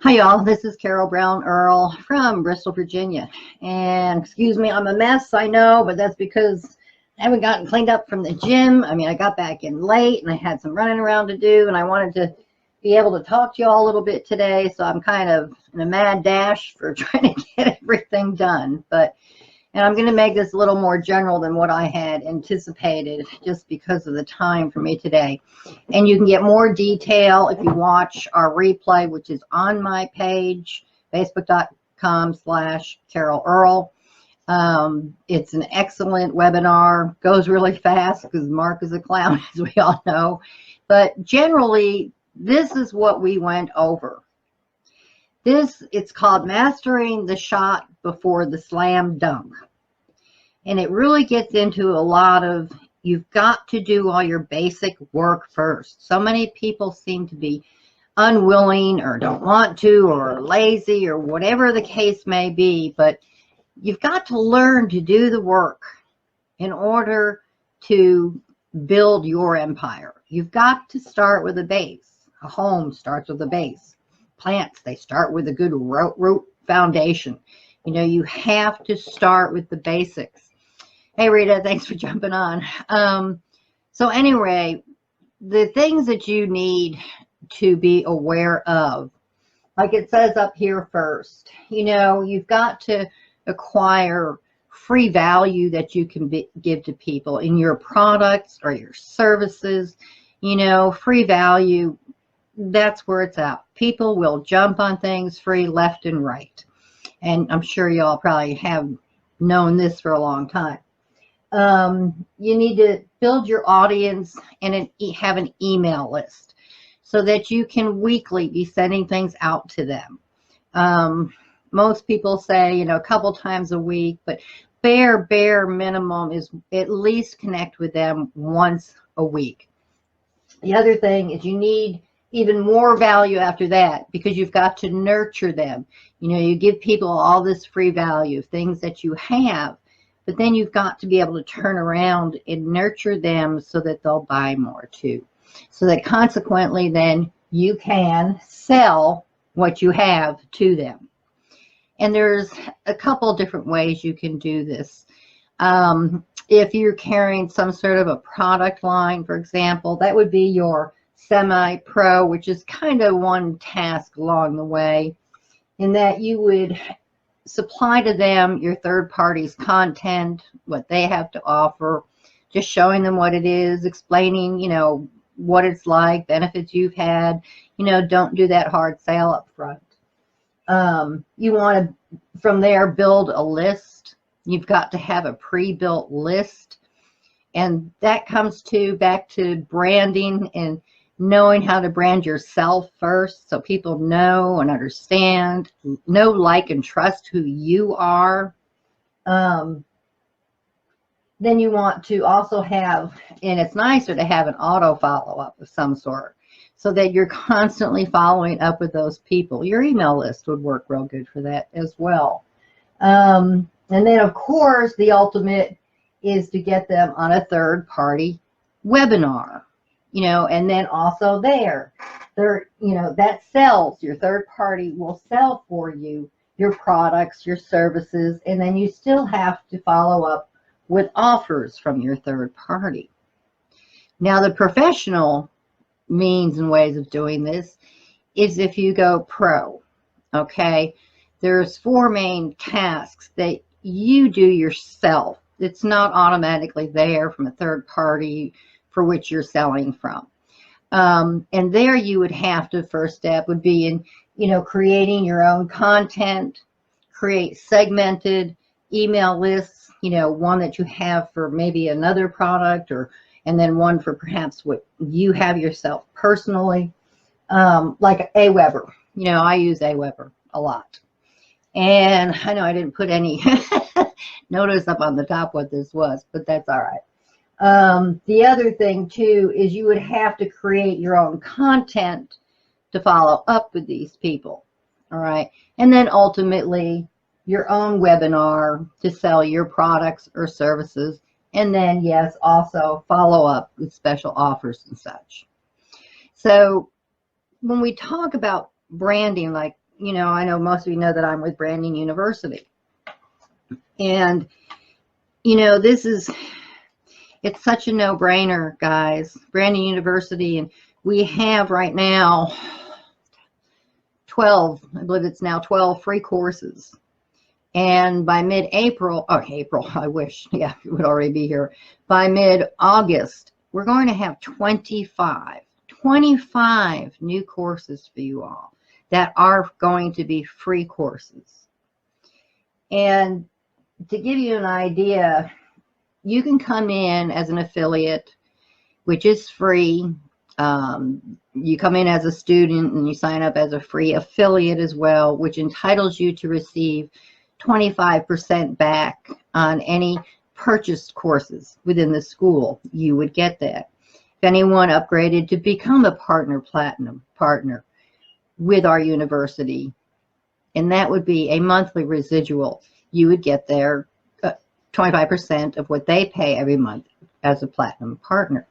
Hi y'all, this is Browne Earl from Bristol, Virginia. And excuse me, I'm a mess, I know, but that's because I haven't gotten cleaned up from the gym. I mean, I got back in late and I had some running around to do, and I wanted to be able to talk to y'all a little bit today, so I'm kind of in a mad dash for trying to get everything done. And I'm going to make this a little more general than what I had anticipated just because of the time for me today. And you can get more detail if you watch our replay, which is on my page, facebook.com/Carol Earl. It's an excellent webinar, goes really fast because Mark is a clown, as we all know. But generally, this is what we went over. It's called Mastering the Shot Before the Slam Dunk. And it really gets into a lot of, you've got to do all your basic work first. So many people seem to be unwilling or don't want to or lazy or whatever the case may be, but you've got to learn to do the work in order to build your empire. You've got to start with a base. A home starts with a base. Plants, they start with a good root foundation. You know, you have to start with the basics. Hey, Rita, thanks for jumping on. So anyway, the things that you need to be aware of, like it says up here first, you know, you've got to acquire free value that you can give to people in your products or your services. You know, free value, that's where it's at. People will jump on things free left and right. And I'm sure y'all probably have known this for a long time. You need to build your audience and have an email list so that you can weekly be sending things out to them. Most people say, you know, a couple times a week, but bare minimum is at least connect with them once a week. The other thing is you need even more value after that, because you've got to nurture them. You know, you give people all this free value, things that you have, but then you've got to be able to turn around and nurture them so that they'll buy more too. So that consequently then you can sell what you have to them. And there's a couple different ways you can do this. If you're carrying some sort of a product line, for example, that would be your semi-pro, which is kind of one task along the way, in that you would supply to them your third party's content, what they have to offer, just showing them what it is, explaining, you know, what it's like, benefits you've had. You know, don't do that hard sale up front. You want to, from there, build a list. You've got to have a pre-built list. And that comes back to branding and knowing how to brand yourself first, so people know and understand, know, like, and trust who you are. Then you want to also have, and it's nicer to have an auto follow-up of some sort, so that you're constantly following up with those people. Your email list would work real good for that as well. And then, of course, the ultimate is to get them on a third-party webinar. You know, and then also you know, that sells. Your third party will sell for you your products, your services, and then you still have to follow up with offers from your third party. Now, the professional means and ways of doing this is if you go pro, okay? There's 4 main tasks that you do yourself. It's not automatically there from a third party for which you're selling from. And there you would have to, first step would be in, you know, creating your own content, create segmented email lists, you know, one that you have for maybe another product, and then one for perhaps what you have yourself personally, like Aweber. You know, I use Aweber a lot. And I know I didn't put any notice up on the top what this was, but that's all right. The other thing too is you would have to create your own content to follow up with these people. All right. And then ultimately your own webinar to sell your products or services. And then, yes, also follow up with special offers and such. So when we talk about branding, like you know, I know most of you know that I'm with Branding University. And, you know, it's such a no-brainer, guys. Branding University, and we have right now 12, I believe it's now 12 free courses. And by mid-April, I wish, yeah, it would already be here. By mid-August, we're going to have 25 new courses for you all that are going to be free courses. And to give you an idea, you can come in as an affiliate, which is free. You come in as a student and you sign up as a free affiliate as well, which entitles you to receive 25% back on any purchased courses within the school. You would get that. If anyone upgraded to become a platinum partner with our university, and that would be a monthly residual, you would get their 25% of what they pay every month as a platinum partner.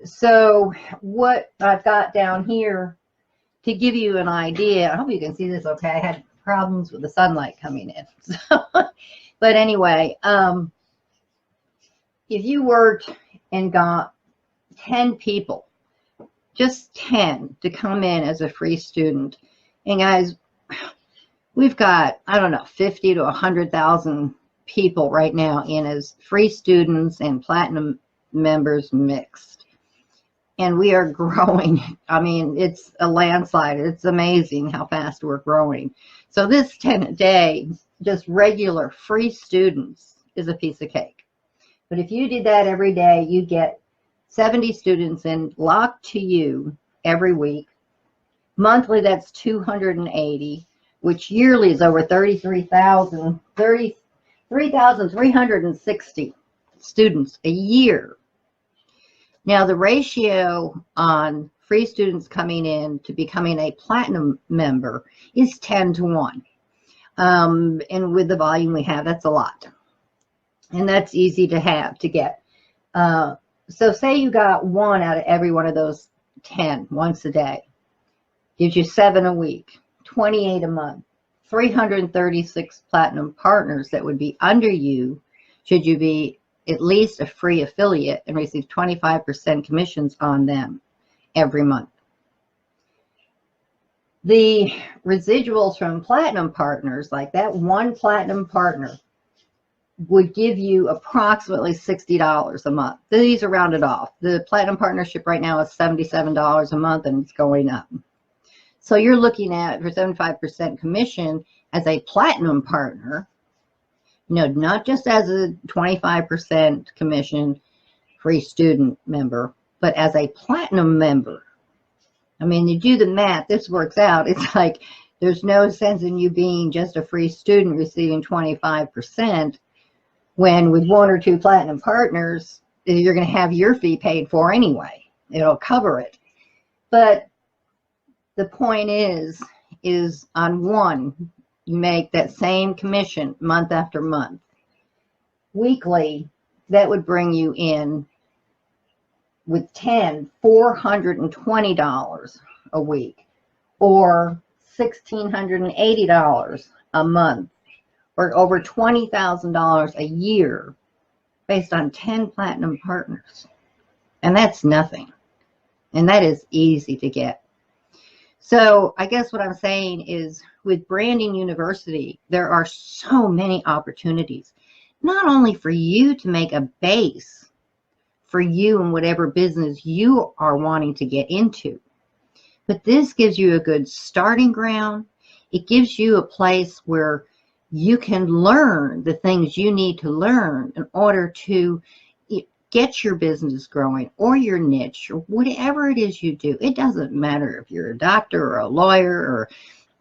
So what I've got down here to give you an idea, I hope you can see this okay. I had problems with the sunlight coming in. So, but anyway, if you worked and got 10 people, just 10 to come in as a free student, and guys, we've got, I don't know, 50 to 100,000 people right now in as free students and platinum members mixed. And we are growing. I mean, it's a landslide. It's amazing how fast we're growing. So this 10 a day, just regular free students, is a piece of cake. But if you did that every day, you get 70 students in locked to you every week. Monthly, that's 280, which yearly is over 33,360 students a year. Now, the ratio on free students coming in to becoming a platinum member is 10 to 1. And with the volume we have, that's a lot. And that's easy to get. So say you got one out of every one of those 10 once a day. Gives you 7 a week, 28 a month, 336 platinum partners that would be under you should you be at least a free affiliate and receive 25% commissions on them every month. The residuals from platinum partners, like that one platinum partner, would give you approximately $60 a month. These are rounded off. The platinum partnership right now is $77 a month, and it's going up. So you're looking at, for 75% commission as a platinum partner, you know, not just as a 25% commission free student member, but as a platinum member. I mean, you do the math, this works out. It's like there's no sense in you being just a free student receiving 25% when with 1 or 2 platinum partners, you're going to have your fee paid for anyway. It'll cover it. But the point is on one, you make that same commission month after month. Weekly, that would bring you in with 10, $420 a week, or $1,680 a month, or over $20,000 a year based on 10 platinum partners. And that's nothing. And that is easy to get. So I guess what I'm saying is with Branding University, there are so many opportunities, not only for you to make a base for you in whatever business you are wanting to get into, but this gives you a good starting ground. It gives you a place where you can learn the things you need to learn in order to get your business growing, or your niche, or whatever it is you do. It doesn't matter if you're a doctor or a lawyer or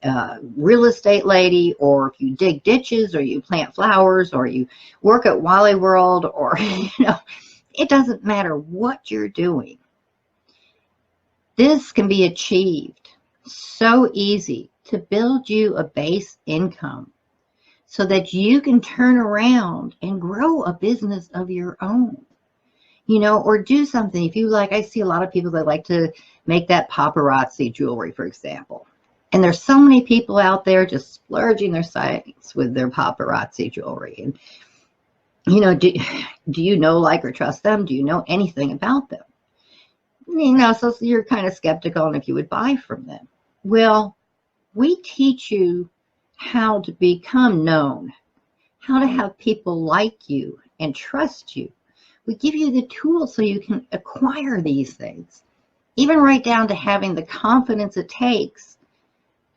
a real estate lady, or if you dig ditches, or you plant flowers, or you work at Wally World, or, you know, it doesn't matter what you're doing. This can be achieved so easy to build you a base income so that you can turn around and grow a business of your own. You know, or do something. If you like, I see a lot of people that like to make that paparazzi jewelry, for example. And there's so many people out there just splurging their sites with their paparazzi jewelry. And, you know, do you know, like, or trust them? Do you know anything about them? You know, so you're kind of skeptical on if you would buy from them. Well, we teach you how to become known, how to have people like you and trust you. We give you the tools so you can acquire these things, even right down to having the confidence it takes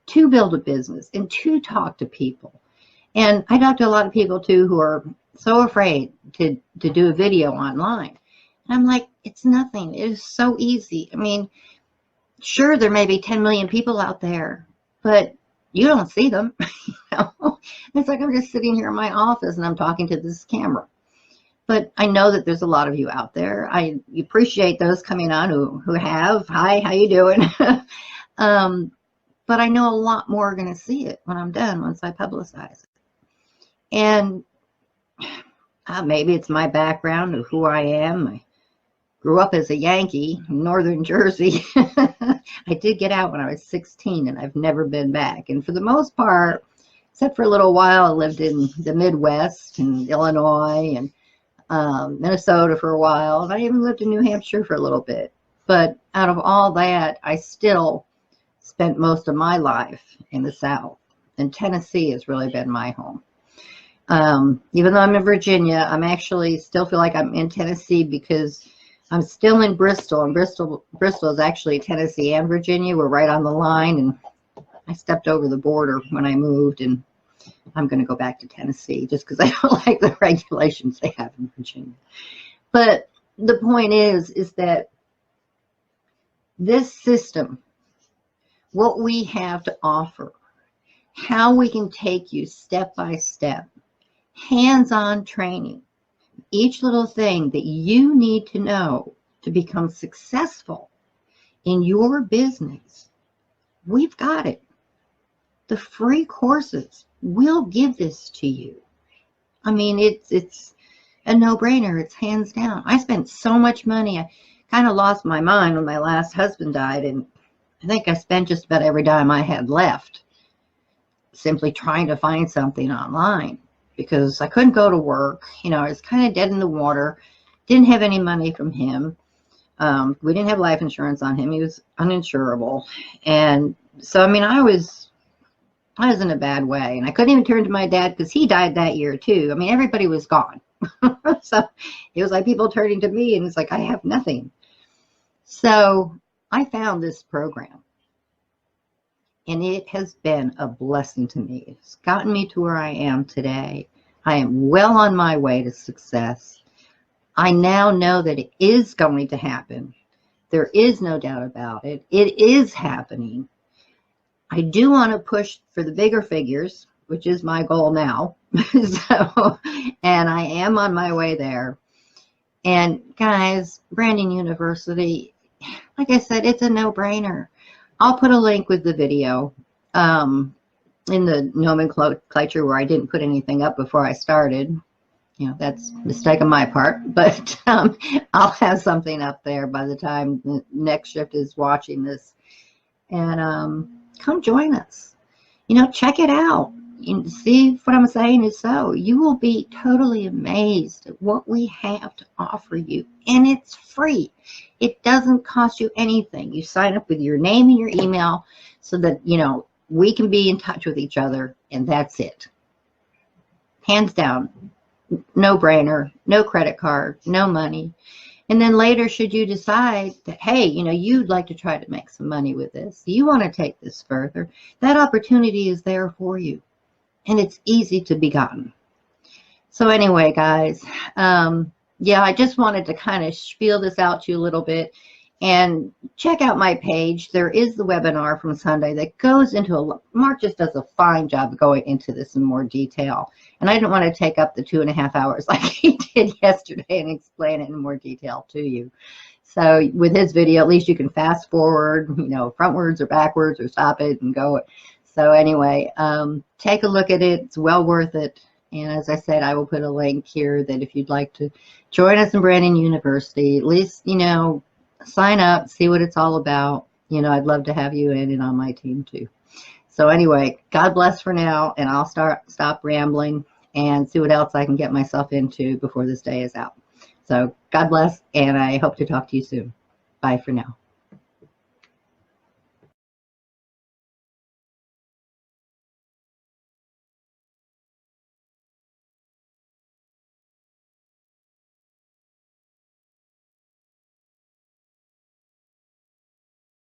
to build a business and to talk to people. And I talk to a lot of people too who are so afraid to do a video online. And I'm like, it's nothing. It is so easy. I mean, sure, there may be 10 million people out there, but you don't see them. You know? It's like I'm just sitting here in my office and I'm talking to this camera. But I know that there's a lot of you out there. I appreciate those coming on who have. Hi, how you doing? But I know a lot more are going to see it when I'm done, once I publicize it. And maybe it's my background of who I am. I grew up as a Yankee in northern Jersey. I did get out when I was 16, and I've never been back. And for the most part, except for a little while, I lived in the Midwest and Illinois and Minnesota for a while. And I even lived in New Hampshire for a little bit. But out of all that, I still spent most of my life in the South. And Tennessee has really been my home. Even though I'm in Virginia, I'm actually still feel like I'm in Tennessee because I'm still in Bristol, and Bristol is actually Tennessee and Virginia. We're right on the line, and I stepped over the border when I moved, and I'm going to go back to Tennessee just because I don't like the regulations they have in Virginia. But the point is that this system, what we have to offer, how we can take you step by step, hands-on training, each little thing that you need to know to become successful in your business, we've got it. The free courses will give this to you. I mean, it's a no-brainer. It's hands down. I spent so much money. I kind of lost my mind when my last husband died, and I think I spent just about every dime I had left simply trying to find something online, because I couldn't go to work. You know, I was kind of dead in the water. Didn't have any money from him. We didn't have life insurance on him. He was uninsurable. And so, I mean, I was in a bad way. And I couldn't even turn to my dad because he died that year too. I mean, everybody was gone. So it was like people turning to me, and it's like, I have nothing. So I found this program, and it has been a blessing to me. It's gotten me to where I am today. I am well on my way to success. I now know that it is going to happen. There is no doubt about it. It is happening. I do want to push for the bigger figures, which is my goal now. And I am on my way there. And guys, Branding University, like I said, it's a no-brainer. I'll put a link with the video in the nomenclature where I didn't put anything up before I started. You know, that's a mistake on my part, but I'll have something up there by the time the next shift is watching this. And come join us. You know, check it out. You see what I'm saying is so. You will be totally amazed at what we have to offer you. And it's free. It doesn't cost you anything. You sign up with your name and your email so that, you know, we can be in touch with each other, and that's it. Hands down. No brainer, no credit card, no money. And then later, should you decide that, hey, you know, you'd like to try to make some money with this, you want to take this further, that opportunity is there for you. And it's easy to be gotten. So anyway, guys, yeah, I just wanted to kind of spiel this out to you a little bit. And check out my page. There is the webinar from Sunday that goes into Mark just does a fine job of going into this in more detail. And I didn't want to take up the 2.5 hours like he did yesterday and explain it in more detail to you. So with his video, at least you can fast forward, you know, frontwards or backwards, or stop it and go. So anyway, take a look at it. It's well worth it. And as I said, I will put a link here that if you'd like to join us in Branding University, at least, you know, sign up, see what it's all about. You know, I'd love to have you in and on my team too. So anyway, God bless for now, and I'll stop rambling and see what else I can get myself into before this day is out. So God bless, and I hope to talk to you soon. Bye for now.